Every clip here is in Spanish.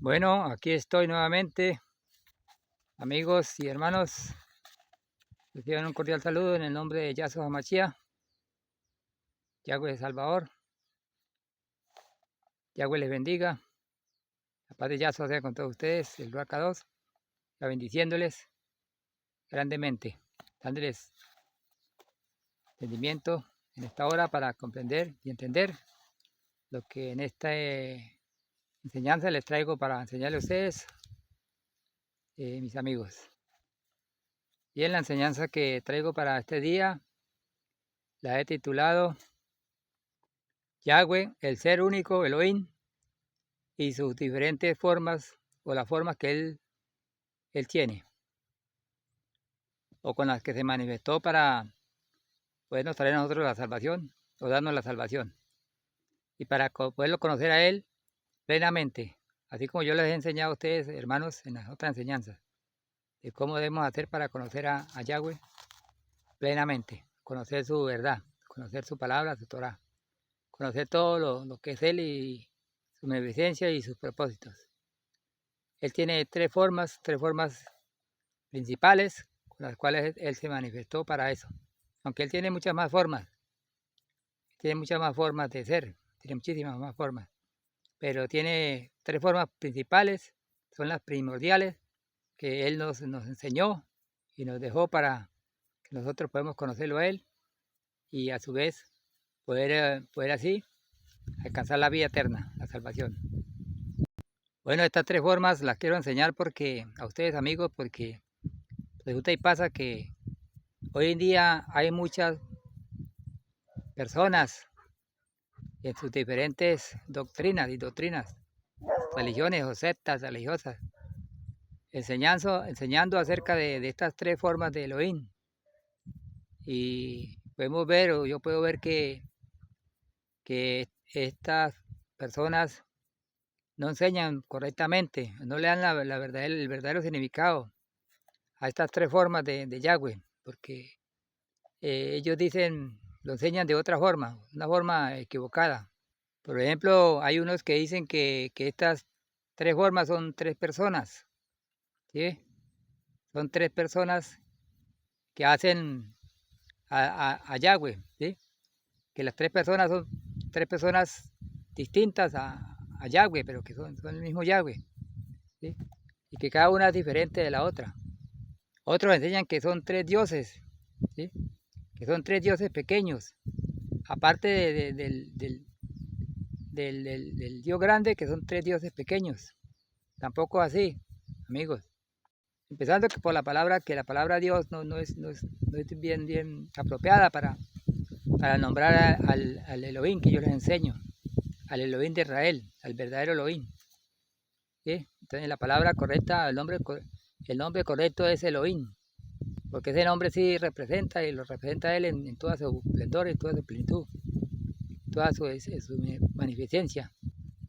Bueno, aquí estoy nuevamente, amigos y hermanos. Reciban un cordial saludo en el nombre de Yahshua HaMashiach, Yahweh Salvador. Yahweh les bendiga. La paz de Yahshua sea con todos ustedes, el Ruach Kadosh, bendiciéndoles grandemente, dándoles entendimiento en esta hora para comprender y entender lo que en esta enseñanza les traigo para enseñarles a ustedes, mis amigos. Y en la enseñanza que traigo para este día, la he titulado Yahweh, el ser único, Elohim, y sus diferentes formas o las formas que él tiene o con las que se manifestó para podernos traer a nosotros la salvación o darnos la salvación y para poderlo conocer a Él plenamente, así como yo les he enseñado a ustedes, hermanos, en las otras enseñanzas, de cómo debemos hacer para conocer a Yahweh plenamente, conocer su verdad, conocer su palabra, su Torah, conocer todo lo que es Él y su beneficencia y sus propósitos. Él tiene tres formas principales con las cuales él se manifestó para eso. Aunque él tiene muchas más formas de ser, tiene muchísimas más formas, pero tiene tres formas principales, son las primordiales que él nos enseñó y nos dejó para que nosotros podamos conocerlo a él y a su vez poder así alcanzar la vida eterna, la salvación. Bueno, estas tres formas las quiero enseñar porque a ustedes, amigos, porque resulta y pasa que hoy en día hay muchas personas en sus diferentes doctrinas, religiones o sectas religiosas, enseñando acerca de estas tres formas de Elohim. Y podemos ver, o yo puedo ver que estas personas no enseñan correctamente, no le dan el verdadero significado a estas tres formas de Yahweh, porque ellos lo enseñan de otra forma, una forma equivocada. Por ejemplo, hay unos que dicen que estas tres formas son tres personas, ¿sí? Son tres personas que hacen a Yahweh, ¿sí? Que las tres personas son tres personas distintas a Yahweh, pero que son el mismo Yahweh, ¿sí? Y que cada una es diferente de la otra. Otros enseñan que son tres dioses, ¿sí? Que son tres dioses pequeños, aparte del Dios grande, que son tres dioses pequeños. Tampoco así, amigos. Empezando que por la palabra, que la palabra Dios no es bien apropiada para nombrar al Elohim que yo les enseño, al Elohim de Israel, al verdadero Elohim. ¿Sí? Entonces la palabra correcta, el nombre correcto es Elohim, porque ese nombre sí representa y lo representa él en toda su esplendor, en toda su plenitud, toda su magnificencia.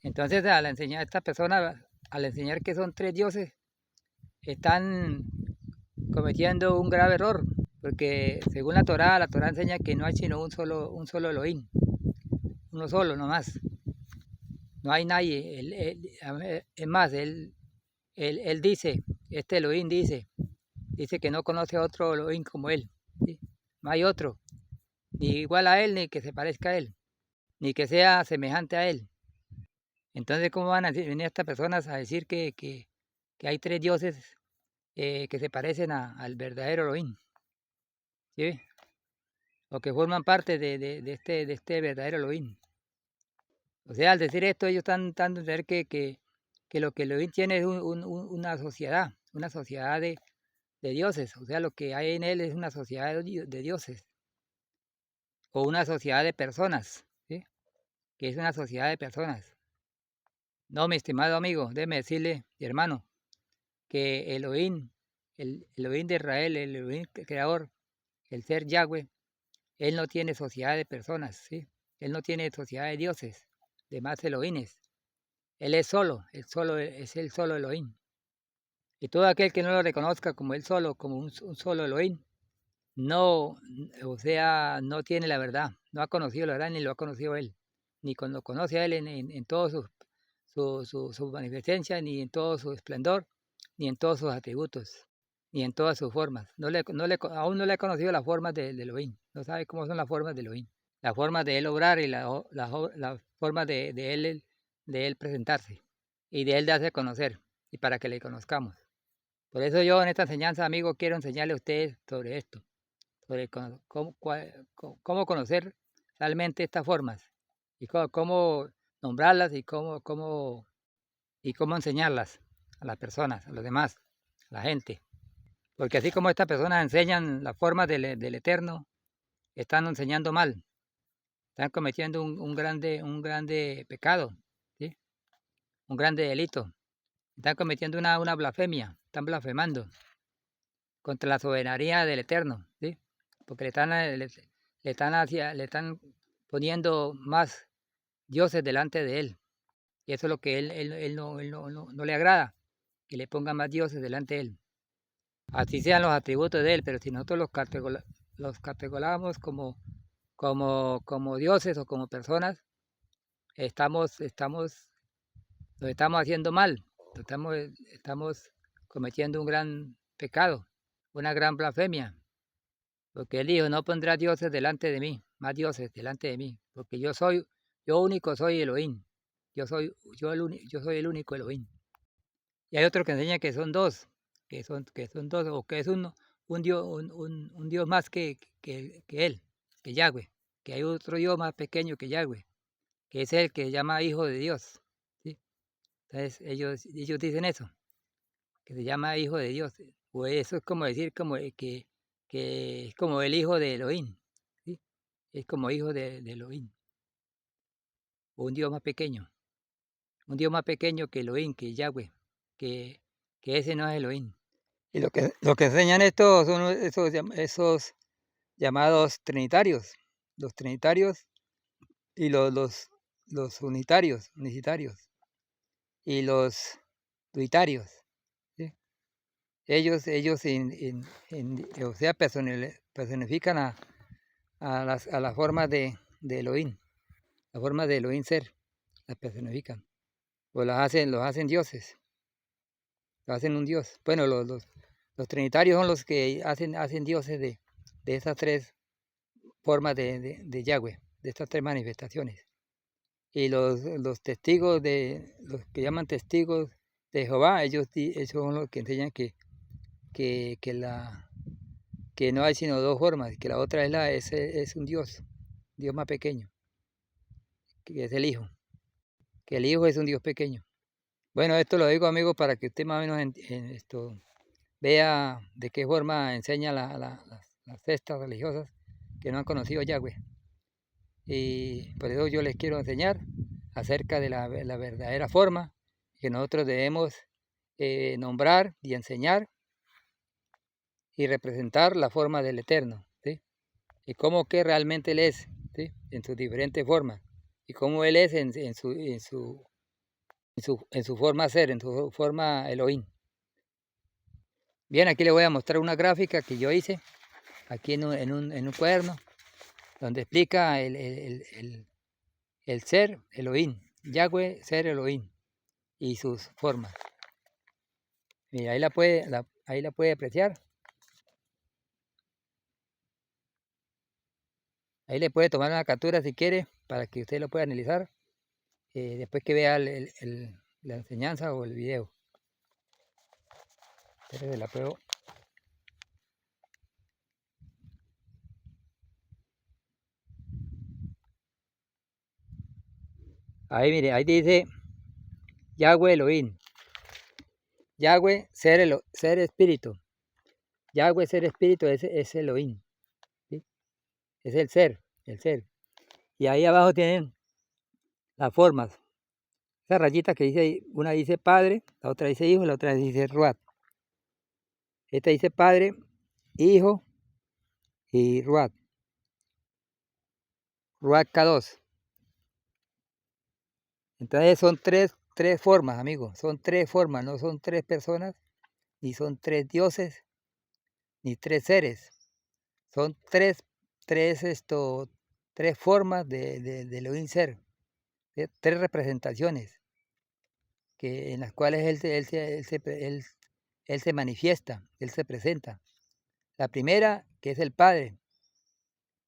Entonces al enseñar a estas personas, al enseñar que son tres dioses, están cometiendo un grave error, porque según la Torá enseña que no hay sino un solo Elohim, uno solo nomás, no hay nadie. Es más, él dice, este Elohim dice que no conoce a otro Elohim como él, ¿sí? No hay otro, ni igual a él, ni que se parezca a él, ni que sea semejante a él. Entonces, ¿cómo van a venir estas personas a decir que hay tres dioses que se parecen al verdadero Elohim? ¿Sí? O que forman parte de este verdadero Elohim. O sea, al decir esto, ellos están dando a entender que lo que Elohim tiene es una sociedad de dioses. O sea, lo que hay en él es una sociedad de dioses. O una sociedad de personas, ¿sí? Que es una sociedad de personas. No, mi estimado amigo, déjeme decirle, mi hermano, que Elohim, el Elohim de Israel, el Elohim creador, el ser Yahweh, él no tiene sociedad de personas, ¿sí? Él no tiene sociedad de dioses, de más Elohines. Él es el solo Elohim. Y todo aquel que no lo reconozca como él solo, como un solo Elohim, no, o sea, no tiene la verdad, no ha conocido la verdad ni lo ha conocido él, ni cuando conoce a él en todos su magnificencia, ni en todo su esplendor, ni en todos sus atributos, ni en todas sus formas. Aún no le he conocido las formas de Elohim. No sabe cómo son las formas de Elohim. La forma de él obrar y la forma de él presentarse y de él darse a conocer y para que le conozcamos. Por eso yo en esta enseñanza, amigo, quiero enseñarle a ustedes sobre esto, sobre cómo conocer realmente estas formas y cómo nombrarlas y cómo enseñarlas a las personas, a los demás, a la gente. Porque así como estas personas enseñan las formas del Eterno, están enseñando mal, están cometiendo un grande pecado, ¿sí? Un grande delito. Están cometiendo una blasfemia, están blasfemando contra la soberanía del Eterno, ¿sí? Porque le están poniendo más dioses delante de él. Y eso es lo que él no le agrada, que le pongan más dioses delante de él. Así sean los atributos de él, pero si nosotros los categoramos como dioses o como personas, lo estamos haciendo mal, estamos cometiendo un gran pecado, una gran blasfemia, porque él dijo, no pondrá dioses delante de mí, más dioses delante de mí, porque yo único soy Elohim, yo soy el único Elohim. Y hay otro que enseña que son dos, o que es un Dios más que él, que Yahweh, que hay otro Dios más pequeño que Yahweh, que es el que se llama Hijo de Dios. ¿Sí? Entonces ellos dicen eso, que se llama Hijo de Dios. O eso es como decir que es como el Hijo de Elohim. ¿Sí? Es como Hijo de Elohim. O un Dios más pequeño. Un Dios más pequeño que Elohim, que Yahweh. Que ese no es Elohim. Y lo que enseñan estos son esos llamados trinitarios. Los trinitarios y los unitarios. Y los duitarios. ¿Sí? Ellos o sea, personifican a las formas de Elohim, la forma de Elohim ser, las personifican, o los hacen dioses, lo hacen un dios. Bueno, los trinitarios son los que hacen dioses de esas tres formas de Yahweh, de estas tres manifestaciones. Y los testigos los que llaman testigos de Jehová, ellos son los que enseñan que no hay sino dos formas, que la otra es un Dios más pequeño, que es el Hijo, que el Hijo es un Dios pequeño. Bueno, esto lo digo, amigos, para que usted más o menos vea de qué forma enseña las sectas religiosas que no han conocido a Yahweh. Y por eso yo les quiero enseñar acerca de la verdadera forma que nosotros debemos nombrar y enseñar y representar la forma del Eterno, ¿sí? Y cómo que realmente Él es, ¿sí? En sus diferentes formas, y cómo Él es en su forma ser, en su forma Elohim. Bien, aquí le voy a mostrar una gráfica que yo hice, aquí en un cuaderno, donde explica el ser Elohim, Yahweh ser Elohim, y sus formas. Mira, ahí la puede apreciar. Ahí le puede tomar una captura si quiere, para que usted lo pueda analizar, después que vea la enseñanza o el video. Pero la puedo. Ahí mire, ahí dice Yahweh Elohim. Yahweh ser espíritu. Yahweh ser espíritu es Elohim. ¿Sí? Es el ser. Y ahí abajo tienen las formas. Esa rayita que dice, una dice Padre, la otra dice Hijo, la otra dice Ruach. Esta dice Padre, Hijo y Ruach. Ruach K2. Entonces son tres formas, amigos. Son tres formas, no son tres personas, ni son tres dioses, ni tres seres. Son tres formas de Elohim ser. Tres representaciones. en las cuales Él se manifiesta, Él se presenta. La primera, que es el Padre.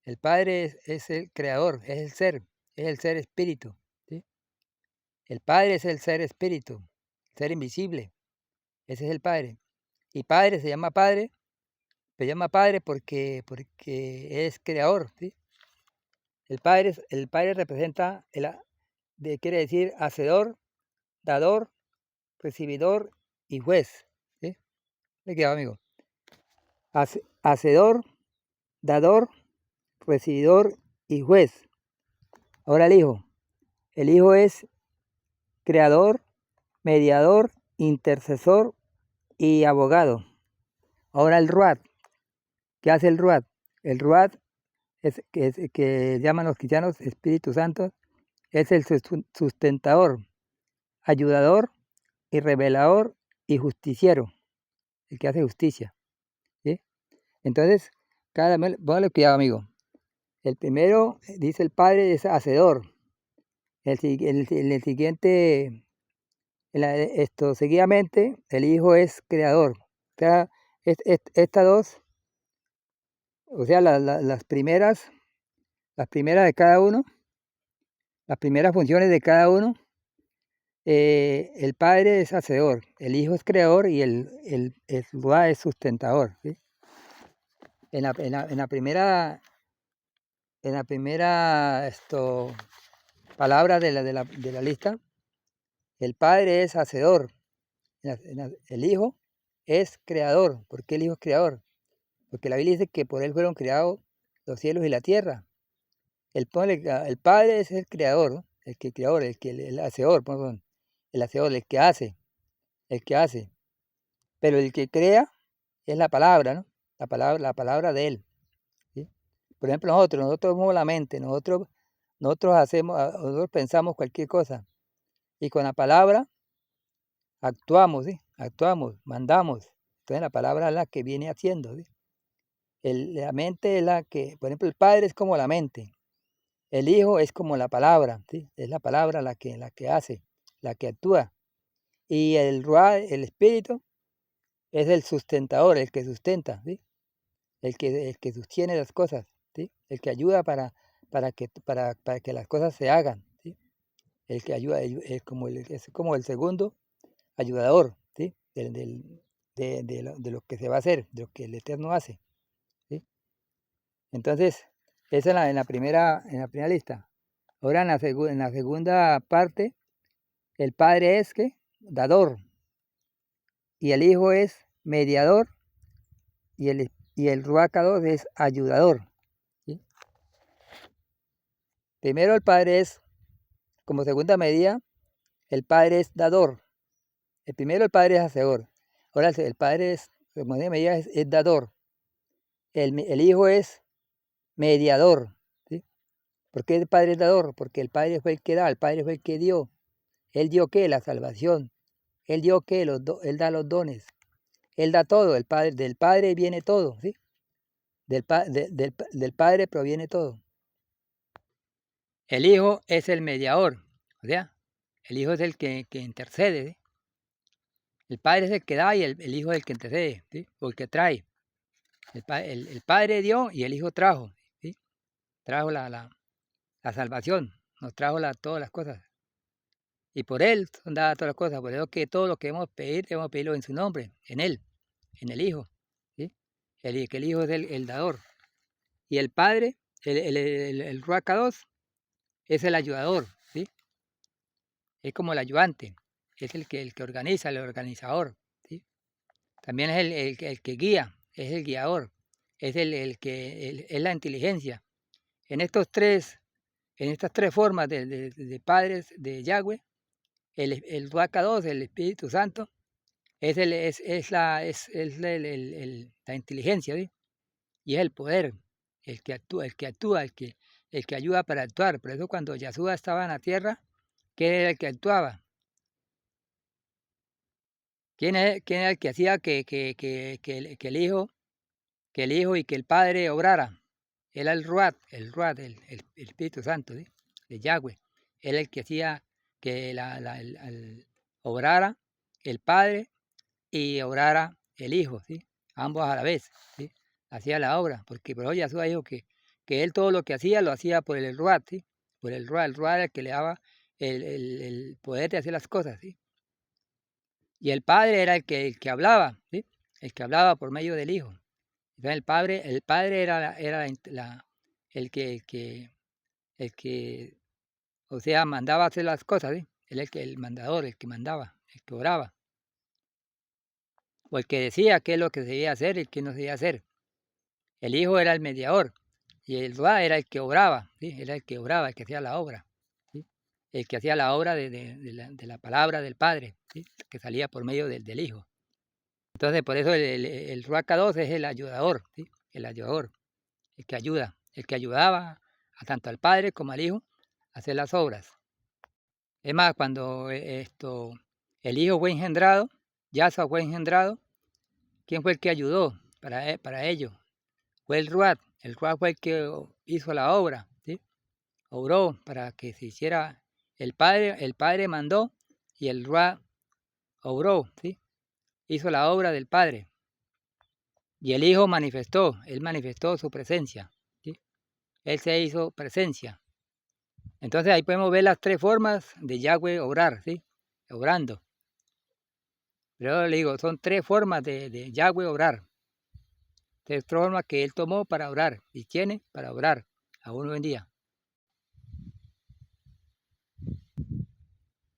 El Padre es el creador, es el ser espíritu. ¿Sí? El Padre es el ser espíritu, el ser invisible. Ese es el Padre. Y Padre se llama Padre porque es creador. ¿Sí? El Padre representa, quiere decir hacedor, dador, recibidor y juez. ¿Sí? ¿Me queda, amigo? Hacedor, dador, recibidor y juez. Ahora el Hijo. El Hijo es creador, mediador, intercesor y abogado. Ahora el Ruat. ¿Qué hace el Ruat? El Ruat que llaman los cristianos Espíritu Santo, es el sustentador, ayudador y revelador y justiciero, el que hace justicia. ¿Sí? Entonces, póngale cuidado, amigo. El primero, dice el Padre, es hacedor. El siguiente, seguidamente, el Hijo es creador. O sea, estas dos, o sea, las primeras de cada uno, las primeras funciones de cada uno, el Padre es hacedor, el Hijo es creador y el Ruá es sustentador. ¿Sí? En la primera palabra de la lista, el Padre es hacedor, el Hijo es creador. ¿Por qué el Hijo es creador? Porque la Biblia dice que por Él fueron creados los cielos y la tierra. El Padre es el creador, ¿no? El hacedor, perdón, el hacedor, el que hace. Pero el que crea es la palabra, ¿no? La palabra de Él. ¿Sí? Por ejemplo, nosotros somos la mente, nosotros pensamos cualquier cosa. Y con la palabra actuamos, ¿sí? Mandamos. Entonces la palabra es la que viene haciendo, ¿sí? La mente es la que, por ejemplo, el Padre es como la mente. El Hijo es como la palabra, ¿sí? Es la palabra la que hace, la que actúa. Y el Ruá, el Espíritu, es el sustentador, el que sustenta, ¿sí? El que sostiene las cosas, ¿sí? El que ayuda para que las cosas se hagan, ¿sí? El que ayuda, es como el segundo ayudador, ¿sí? De lo que se va a hacer, de lo que el Eterno hace, ¿sí? Entonces, esa es en la primera lista. Ahora en la segunda parte, el Padre es ¿qué? Dador, y el Hijo es mediador, y el Ruach Kadosh es ayudador. ¿Sí? Primero el Padre es, como segunda medida, el Padre es dador. El Padre es hacedor. Ahora el Padre es, como segunda medida, es dador. El Hijo es mediador. ¿Sí? ¿Por qué el Padre es dador? Porque el Padre fue el que da, el Padre fue el que dio. Él dio ¿qué? La salvación. Él dio ¿qué? Él da los dones. Él da todo. Del Padre viene todo. ¿Sí? Del Padre proviene todo. El Hijo es el mediador. O sea, el Hijo es el que intercede. ¿Sí? El Padre es el que da y el Hijo es el que intercede. ¿Sí? O el que trae. El Padre dio y el Hijo trajo. ¿Sí? Trajo la salvación. Nos trajo todas las cosas. Y por Él son dadas todas las cosas. Por eso que todo lo que debemos pedirlo en su nombre, en Él, en el Hijo. ¿Sí? Que el Hijo es el dador. Y el Padre, el Ruach Kadosh, es el ayudador. ¿Sí? Es como el ayudante. Es el que organiza, el organizador. ¿Sí? También es el que guía, es el guiador. Es es la inteligencia. En estas tres formas de padres de Yahweh, el Ruach Kadosh, el Espíritu Santo, es la inteligencia, ¿sí? Y es el poder, el que ayuda para actuar. Por eso cuando Yahshua estaba en la tierra, ¿quién era el que actuaba? ¿Quién era el que hacía que el Hijo y que el Padre obrara? Era el Ruach, el Espíritu Santo, ¿sí? De Yahweh. Era el que hacía que obrara el Padre y obrara el Hijo, ¿sí? Ambos a la vez, ¿sí? Hacía la obra, porque por hoy Yahshua dijo que él todo lo que hacía, lo hacía por el Ruach, ¿sí? Por el Ruach era el que le daba el poder de hacer las cosas, ¿sí? Y el Padre era el que hablaba, ¿sí? El que hablaba por medio del Hijo. Entonces el padre era el que, o sea, mandaba hacer las cosas, ¿sí? Él es el mandador, el que mandaba, el que oraba. O el que decía qué es lo que se debía hacer y qué no se debía hacer. El Hijo era el mediador y el Ruach era el que obraba, ¿sí? Era el que obraba, el que hacía la obra, ¿sí? El que hacía la obra de la palabra del Padre, ¿sí? Que salía por medio del Hijo. Entonces, por eso el Ruach Kadosh es el ayudador, ¿sí? El ayudador, el que ayuda, el que ayudaba tanto al Padre como al Hijo a hacer las obras. Es más, cuando el Hijo fue engendrado, Yahshua fue engendrado, ¿quién fue el que ayudó para ello? Fue el Ruach. El Ruach fue el que hizo la obra, ¿sí? Obró para que se hiciera. El Padre mandó y el Ruach obró, ¿sí? Hizo la obra del Padre. Y el Hijo él manifestó su presencia, ¿sí? Él se hizo presencia. Entonces ahí podemos ver las tres formas de Yahweh obrar, ¿sí? Obrando. Pero le digo, son tres formas de Yahweh obrar. Tres formas que él tomó para orar y tiene para orar aún hoy en día.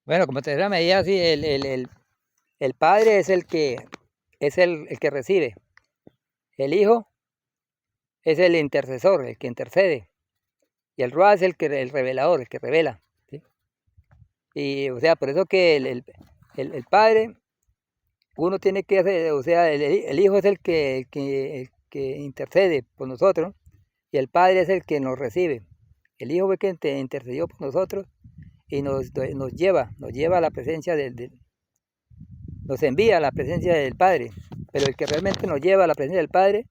Bueno, como tercera medida, sí, el Padre es el que recibe. El Hijo es el intercesor, el que intercede. Y el Ruach es el revelador, el que revela, ¿sí? Y, o sea, por eso que el Padre, uno tiene que hacer, o sea, el Hijo es el que intercede por nosotros y el Padre es el que nos recibe. El Hijo es el que intercedió por nosotros y nos lleva a la presencia nos envía a la presencia del Padre, pero el que realmente nos lleva a la presencia del Padre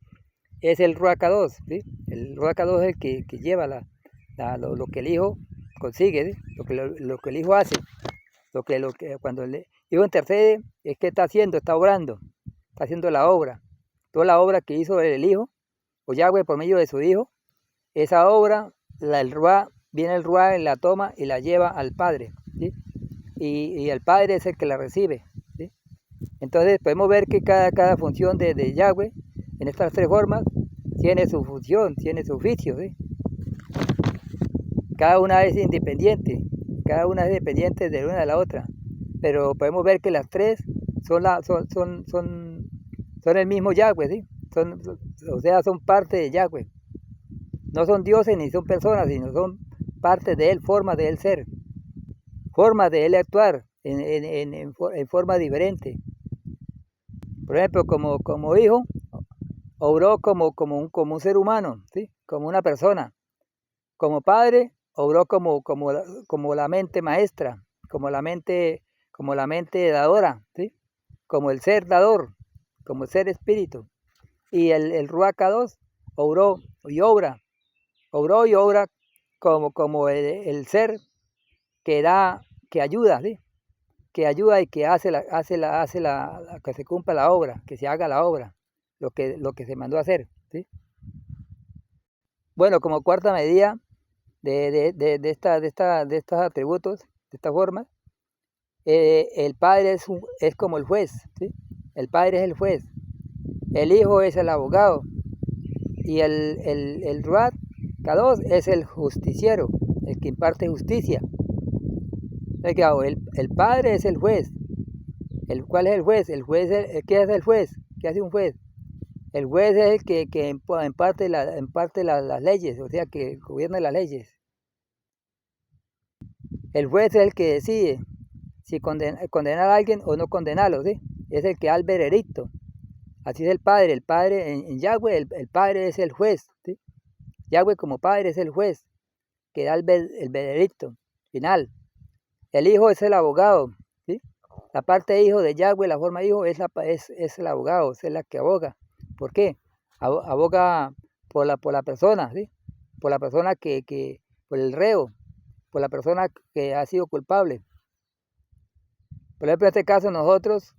es el Ruach Kadosh, ¿sí? El Ruach Kadosh es el que lleva lo que el Hijo consigue, ¿sí? Lo que el Hijo hace, cuando el Hijo intercede, es que está haciendo, está obrando, está haciendo la obra. Toda la obra que hizo el Hijo, o Yahweh por medio de su Hijo, esa obra, viene el Ruach, la toma y la lleva al Padre, ¿sí? Y el Padre es el que la recibe, ¿sí? Entonces podemos ver que cada función de Yahweh, en estas tres formas, tiene su función, tiene su oficio, ¿sí? Cada una es independiente, de una de la otra, pero podemos ver que las tres son el mismo Yahweh, ¿sí? O sea, son parte de Yahweh. No son dioses ni son personas, sino son parte de él, forma de él ser, forma de él actuar en forma diferente. Por ejemplo, como hijo, obró como un ser humano, ¿sí? Como una persona. Como padre, obró como la mente maestra, como la mente dadora, ¿sí? Como el ser dador, como el ser espíritu. Y el Ruach Kadosh obró y obra como el ser que da, que ayuda, ¿sí? Que ayuda y que hace que se cumpla la obra, que se haga la obra, lo que se mandó a hacer, ¿sí? Bueno, como cuarta medida de estos atributos, de esta forma, el Padre es como el juez, ¿sí? El Padre es el juez, el Hijo es el abogado y el Ruach Kadosh es el justiciero, el que imparte justicia. El Padre es el juez. ¿Cuál es el juez? ¿Qué es el juez? ¿Qué hace un juez? El juez es el que imparte las leyes, o sea, que gobierna las leyes. El juez es el que decide si condenar a alguien o no condenarlo, ¿sí? Es el que da el veredicto. Así es el Padre. El Padre en Yahweh, el Padre es el juez, ¿sí? Yahweh como Padre es el juez que da el veredicto final. El Hijo es el abogado, ¿sí? La parte de hijo de Yahweh, la forma de hijo, es el abogado, es la que aboga. ¿Por qué? Aboga por la persona, ¿sí? Por la persona por el reo, por la persona que ha sido culpable. Por ejemplo, en este caso nosotros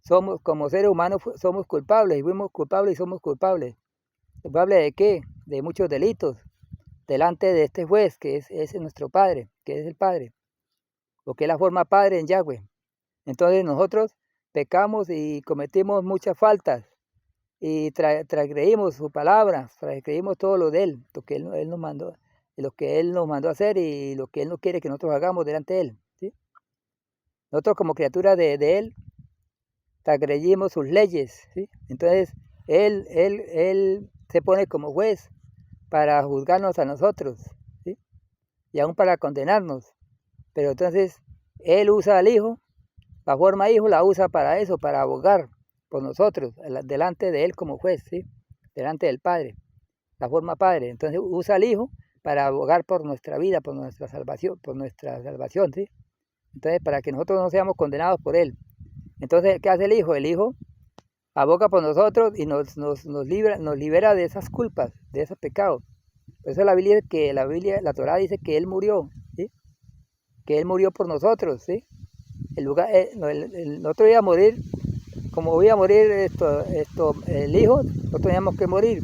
somos, como seres humanos, somos culpables, y fuimos culpables y somos culpables. ¿Culpables de qué? De muchos delitos, delante de este juez, que es nuestro Padre, que es el Padre, o que es la forma Padre en Yahweh. Entonces nosotros pecamos y cometimos muchas faltas, y transgredimos su palabra, transgredimos todo lo de Él, lo que Él nos mandó, lo que Él nos mandó a hacer y lo que Él no quiere que nosotros hagamos delante de Él, ¿sí? Nosotros como criaturas de Él, transgredimos sus leyes, ¿sí? Entonces Él se pone como juez para juzgarnos a nosotros, ¿sí? Y aún para condenarnos. Pero entonces Él usa al Hijo, la forma Hijo la usa para eso, para abogar por nosotros, delante de Él como juez, ¿sí? Delante del Padre, la forma Padre. Entonces usa al Hijo para abogar por nuestra vida, por nuestra salvación, ¿sí? Entonces, para que nosotros no seamos condenados por Él. Entonces, ¿qué hace el Hijo? El Hijo aboga por nosotros y nos libera de esas culpas, de esos pecados. Por eso la Torá dice que Él murió, ¿sí? Que Él murió por nosotros, ¿sí? Nosotros íbamos a morir, como iba a morir el Hijo, nosotros teníamos que morir.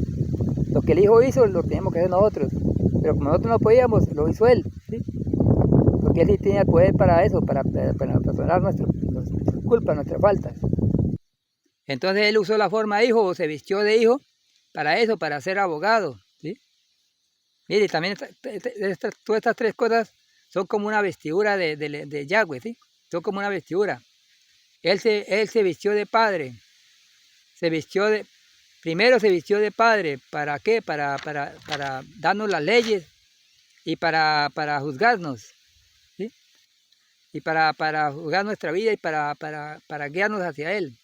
Lo que el Hijo hizo, lo teníamos que hacer nosotros. Pero como nosotros no podíamos, lo hizo Él, ¿sí? Porque Él sí tenía el poder para eso, para perdonar nuestras culpas, nuestras faltas. Entonces Él usó la forma de Hijo, o se vistió de Hijo, para eso, para ser abogado, ¿sí? Mire, también todas estas tres cosas son como una vestidura de Yahweh, ¿sí? Son como una vestidura. Él se vistió de Padre, primero se vistió de Padre, ¿para qué? Para darnos las leyes y para juzgarnos, ¿sí? Y para juzgar nuestra vida y para guiarnos hacia Él.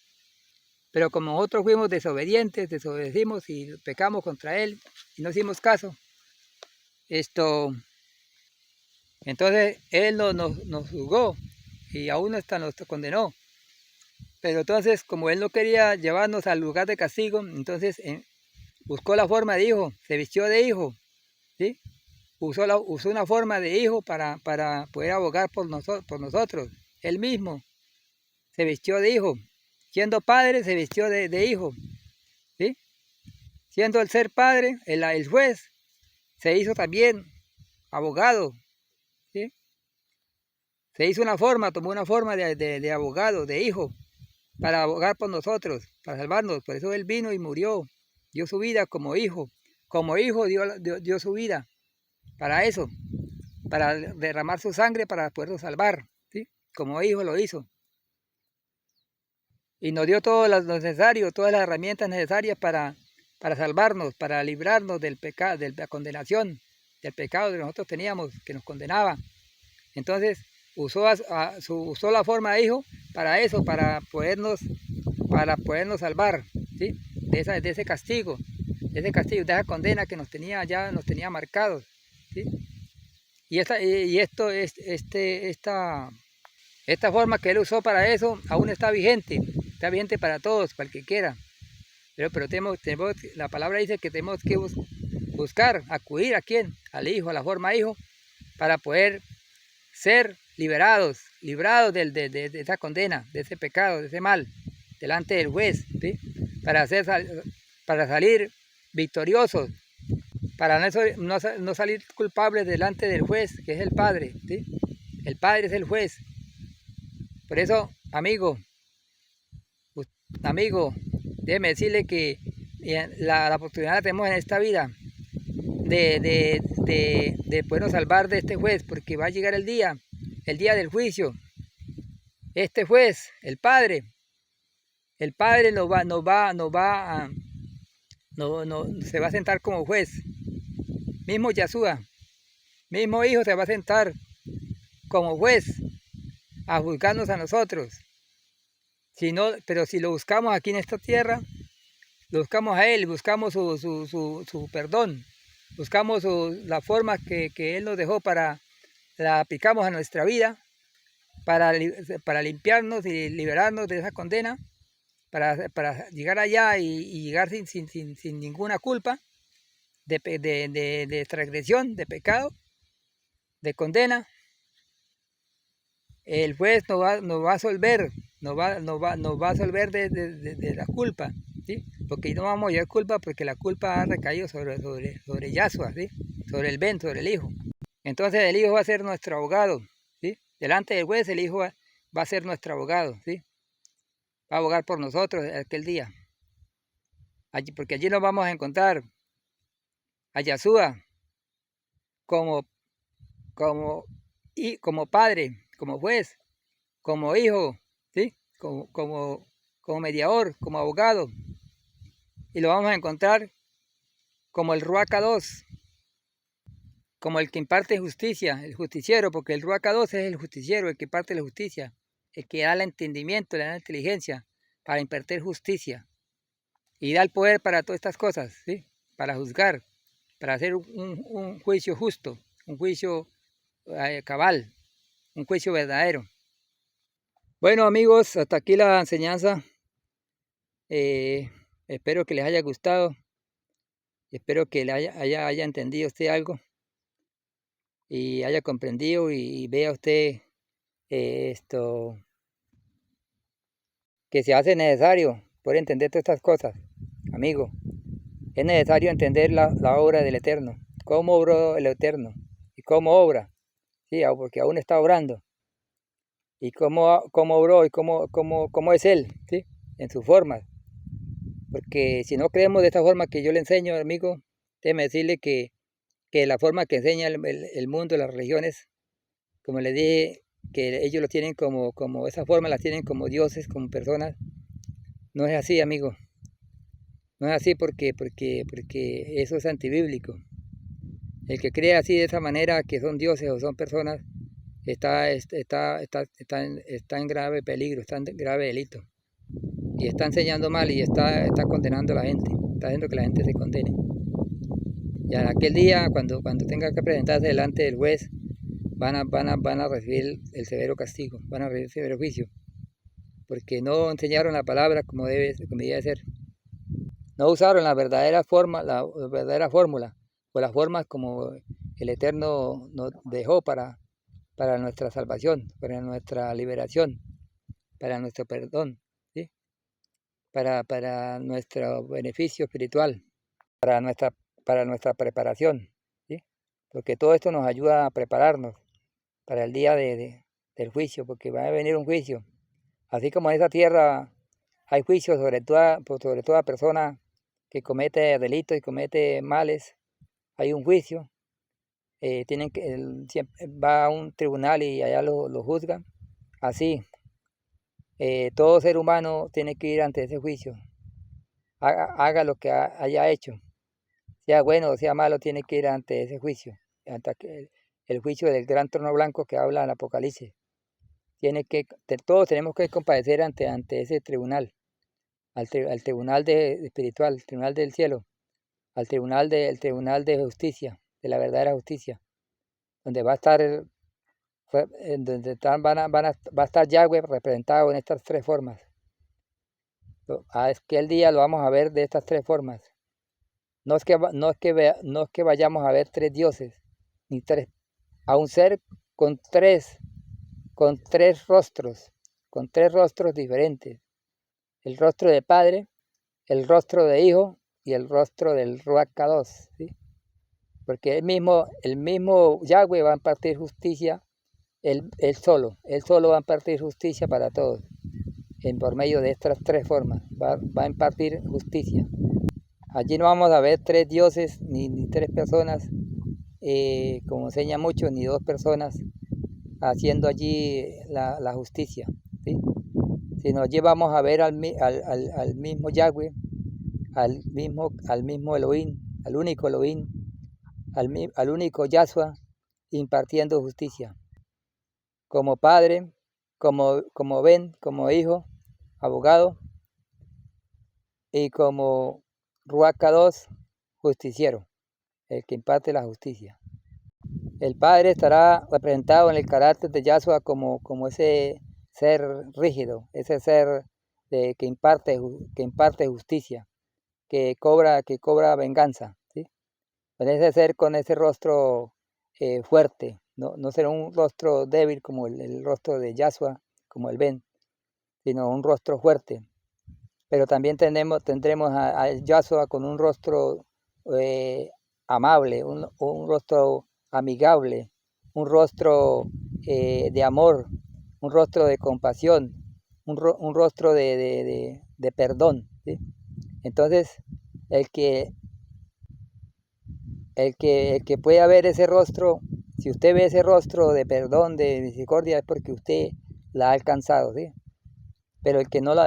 Pero como nosotros fuimos desobedientes, desobedecimos y pecamos contra Él y no hicimos caso, entonces Él nos juzgó y aún hasta nos condenó. Pero entonces, como Él no quería llevarnos al lugar de castigo, entonces buscó la forma de Hijo, se vistió de Hijo, ¿sí? Usó una forma de Hijo para poder abogar por nosotros. Él mismo se vistió de Hijo. Siendo Padre, se vistió de Hijo, ¿sí? Siendo el ser Padre, el juez, se hizo también abogado, ¿sí? Se hizo tomó una forma de abogado, de Hijo, para abogar por nosotros, para salvarnos. Por eso Él vino y murió, dio su vida como Hijo. Como Hijo dio su vida para eso, para derramar su sangre para podernos salvar, ¿sí? Como Hijo lo hizo. Y nos dio todo lo necesario, todas las herramientas necesarias para salvarnos, para librarnos del pecado, de la condenación, del pecado que nosotros teníamos, que nos condenaba. Entonces usó la forma de Hijo para eso, para podernos salvar, ¿sí? de ese castigo, de esa condena que nos tenía marcados, ¿sí? Y esta forma que Él usó para eso aún está vigente para todos, para el que quiera. Pero la palabra dice que tenemos que buscar, acudir ¿a quién? Al Hijo, a la forma Hijo, para poder ser librados de esa condena, de ese pecado, de ese mal, delante del juez, ¿sí? Para salir victoriosos, para no salir culpables delante del juez, que es el Padre, ¿sí? El Padre es el juez. Por eso, amigo, déjeme decirle que la oportunidad la tenemos en esta vida de podernos salvar de este juez, porque va a llegar el día del juicio. Este juez, el Padre se va a sentar como juez. Mismo Yahshua, mismo Hijo se va a sentar como juez a juzgarnos a nosotros. Pero si lo buscamos aquí en esta tierra, lo buscamos a Él, buscamos su perdón, buscamos la forma que Él nos dejó la aplicamos a nuestra vida, para limpiarnos y liberarnos de esa condena, para llegar allá y llegar sin ninguna culpa de transgresión, de pecado, de condena. el juez nos va a absolver, nos va a absolver de la culpa, ¿sí? Porque no vamos a llevar culpa porque la culpa ha recaído sobre Yahshua, ¿sí? Sobre el Ben, sobre el Hijo. Entonces el Hijo va a ser nuestro abogado, ¿sí? Delante del juez el Hijo va a ser nuestro abogado, ¿sí? Va a abogar por nosotros aquel día. Allí, porque allí nos vamos a encontrar a Yahshua como padre, como juez, como hijo, ¿sí? Como mediador, como abogado. Y lo vamos a encontrar como el Ruach Kadosh, como el que imparte justicia, el justiciero, porque el Ruach Kadosh es el justiciero, el que imparte la justicia, el que da el entendimiento, le da la inteligencia para impartir justicia y da el poder para todas estas cosas, ¿sí? Para juzgar, para hacer un juicio justo, un juicio cabal, un juicio verdadero. Bueno amigos, hasta aquí la enseñanza. Espero que les haya gustado. Espero que le haya entendido usted algo y haya comprendido y vea usted esto que se hace necesario poder entender todas estas cosas. Amigo, es necesario entender la obra del Eterno, cómo obró el Eterno y cómo obra, ¿sí? Porque aún está obrando. Y cómo obró y cómo es Él, ¿sí? En sus formas. Porque si no creemos de esta forma que yo le enseño, amigo, déjeme decirle que la forma que enseña el mundo, las religiones, como les dije, que ellos lo tienen como esa forma la tienen como dioses, como personas, no es así, amigo. No es así porque eso es antibíblico. El que cree así de esa manera que son dioses o son personas, está en grave peligro, está en grave delito. Y está enseñando mal y está condenando a la gente, está haciendo que la gente se condene. Y en aquel día, cuando tenga que presentarse delante del juez, van a recibir el severo castigo, van a recibir el severo juicio, porque no enseñaron la palabra como debe ser. No usaron la verdadera fórmula, o las formas como el Eterno nos dejó para nuestra salvación, para nuestra liberación, para nuestro perdón, ¿sí? Para nuestro beneficio espiritual, para nuestra preparación, ¿sí? Porque todo esto nos ayuda a prepararnos para el día del juicio, porque va a venir un juicio. Así como en esa tierra hay juicio sobre toda persona que comete delitos y comete males, hay un juicio. Va a un tribunal y allá lo juzgan. Así, todo ser humano tiene que ir ante ese juicio. Haga lo que haya hecho. Sea bueno o sea malo, tiene que ir ante ese juicio. Ante el juicio del gran trono blanco que habla en Apocalipsis. Todos tenemos que compadecer ante ese tribunal. Al tribunal espiritual, el tribunal del cielo. Al tribunal de justicia, de la verdadera justicia. Donde va a estar va a estar Yahweh representado en estas tres formas. Aquel día lo vamos a ver de estas tres formas. No es que vayamos a ver tres dioses, ni tres, a un ser con tres rostros, diferentes. El rostro de Padre, el rostro de Hijo y el rostro del Ruach Kadosh, ¿sí? Porque el mismo Yahweh va a impartir justicia, él solo va a impartir justicia para todos, por medio de estas tres formas, va a impartir justicia. Allí no vamos a ver tres dioses ni tres personas, como enseña mucho, ni dos personas haciendo allí la justicia, ¿sí? Sino allí vamos a ver al mismo Yahweh, al mismo Elohim, al único Elohim, al único Yahshua, impartiendo justicia. Como Padre, como Ben, como Hijo, abogado, y como Ruach Kadosh, justiciero, el que imparte la justicia. El Padre estará representado en el carácter de Yahshua como ese ser rígido, ese ser que imparte justicia, que cobra venganza, ¿sí? Con ese ser, con ese rostro fuerte, no será un rostro débil como el rostro de Yahshua, como el Ben, sino un rostro fuerte. Pero también tendremos a Yahshua con un rostro amable, un rostro amigable, un rostro de amor, un rostro de compasión, un rostro de perdón, ¿sí? Entonces, el que pueda ver ese rostro, si usted ve ese rostro de perdón, de misericordia, es porque usted la ha alcanzado, ¿sí? Pero el que no la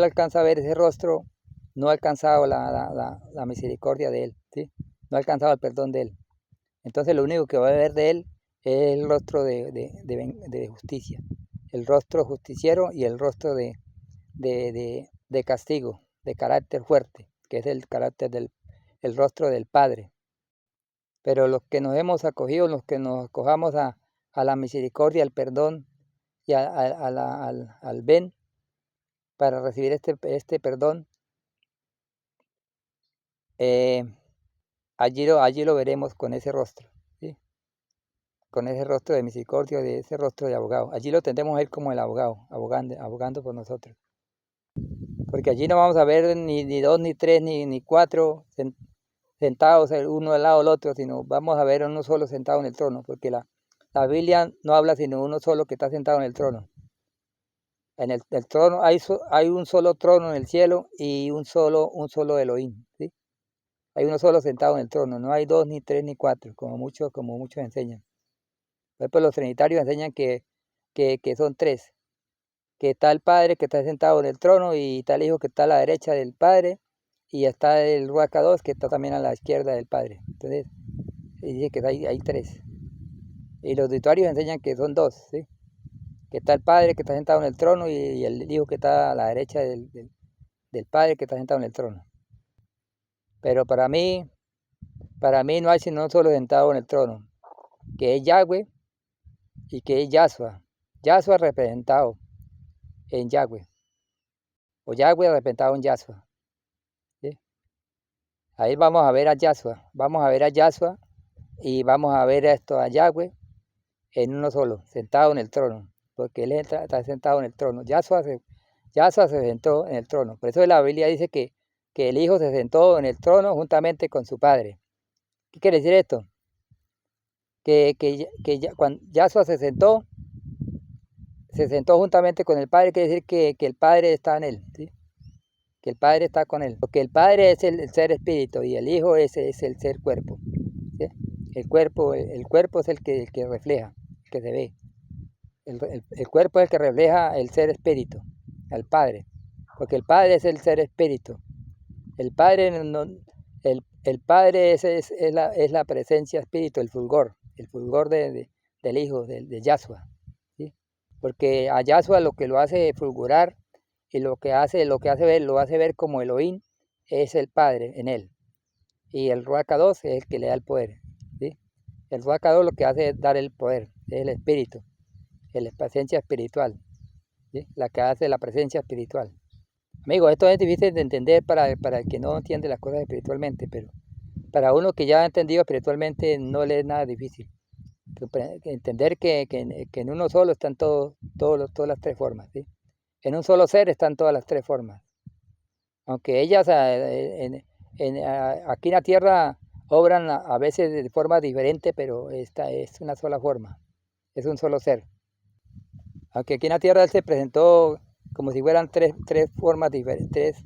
alcanza a ver ese rostro, no ha alcanzado la misericordia de él, ¿sí? No ha alcanzado el perdón de él. Entonces lo único que va a ver de él es el rostro de justicia, el rostro justiciero y el rostro de castigo, de carácter fuerte, que es el carácter el rostro del Padre. Pero los que nos hemos acogido, los que nos acojamos a la misericordia, al perdón y al Ben, para recibir este perdón, allí lo veremos con ese rostro, ¿sí? Con ese rostro de misericordia, de ese rostro de abogado. Allí lo tendremos a él como el abogado, abogando por nosotros. Porque allí no vamos a ver ni dos, ni tres, ni cuatro sentados el uno al lado del otro, sino vamos a ver a uno solo sentado en el trono, porque la Biblia no habla sino uno solo que está sentado en el trono. En el trono hay un solo trono en el cielo y un solo Elohim, ¿sí? Hay uno solo sentado en el trono, no hay dos, ni tres, ni cuatro, como muchos enseñan. Por ejemplo, los trinitarios enseñan que son tres, que está el Padre que está sentado en el trono y está el Hijo que está a la derecha del Padre y está el Ruach HaKodesh que está también a la izquierda del Padre. Entonces, dice que hay tres. Y los trinitarios enseñan que son dos, ¿sí? Que está el Padre que está sentado en el trono y el Hijo que está a la derecha del Padre que está sentado en el trono. Pero para mí no hay sino un solo sentado en el trono, que es Yahweh y que es Yahshua. Yahshua representado en Yahweh, o Yahweh representado en Yahshua, ¿sí? Ahí vamos a ver a Yahshua, y vamos a ver a Yahweh en uno solo, sentado en el trono, porque él está sentado en el trono. Yahshua se sentó en el trono. Por eso la Biblia dice que el Hijo se sentó en el trono juntamente con su Padre. ¿Qué quiere decir esto? Cuando Yahshua se sentó juntamente con el Padre, quiere decir que el Padre está en él, ¿sí? Que el Padre está con él. Porque el Padre es el ser espíritu y el Hijo es el ser cuerpo, ¿sí? El cuerpo es el que refleja, el que se ve. El cuerpo es el que refleja el ser espíritu, al Padre. Porque el Padre es el ser espíritu. El Padre, el Padre es la presencia espíritu, el fulgor del Hijo, de Yahshua, ¿sí? Porque a Yahshua lo que lo hace fulgurar y lo que hace ver, lo hace ver como Elohim, es el Padre en él. Y el Ruach HaKodesh es el que le da el poder, ¿sí? El Ruach HaKodesh lo que hace es dar el poder, es el espíritu, la presencia espiritual, ¿sí? La que hace la presencia espiritual. Amigos, esto es difícil de entender para el que no entiende las cosas espiritualmente, pero para uno que ya ha entendido espiritualmente no le es nada difícil. Entender que en uno solo están todas las tres formas, ¿sí? En un solo ser están todas las tres formas. Aunque ellas aquí en la tierra obran a veces de forma diferente, pero esta es una sola forma, es un solo ser. Aunque aquí en la tierra él se presentó como si fueran tres formas diferentes,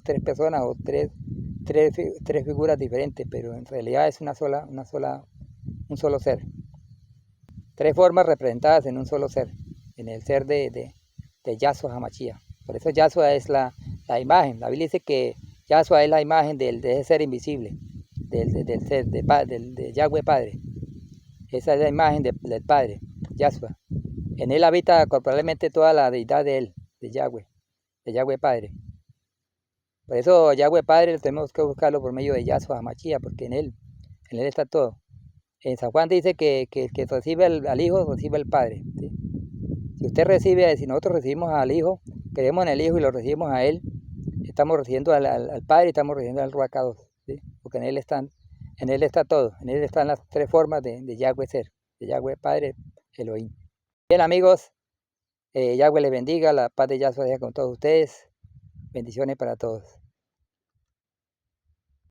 tres personas o tres figuras diferentes, pero en realidad es un solo ser. Tres formas representadas en un solo ser, en el ser de Yahshua HaMashiach. Por eso Yahshua es la imagen. La Biblia dice que Yahshua es la imagen de ese ser invisible, del ser de Yahweh Padre. Esa es la imagen del Padre, Yahshua. En él habita corporalmente toda la deidad de él, de Yahweh Padre. Por eso Yahweh Padre tenemos que buscarlo por medio de Yahshua HaMashiach, porque en él está todo. En San Juan dice que el que recibe al Hijo, recibe al Padre, ¿sí? Si nosotros recibimos al Hijo, creemos en el Hijo y lo recibimos a Él, estamos recibiendo al Padre y estamos recibiendo al Ruach HaKodesh, ¿sí? Porque en Él está todo, en Él están las tres formas de Yahweh ser, de Yahweh Padre Elohim. Bien, amigos, Yahweh les bendiga, la paz de Yahweh sea con todos ustedes. Bendiciones para todos.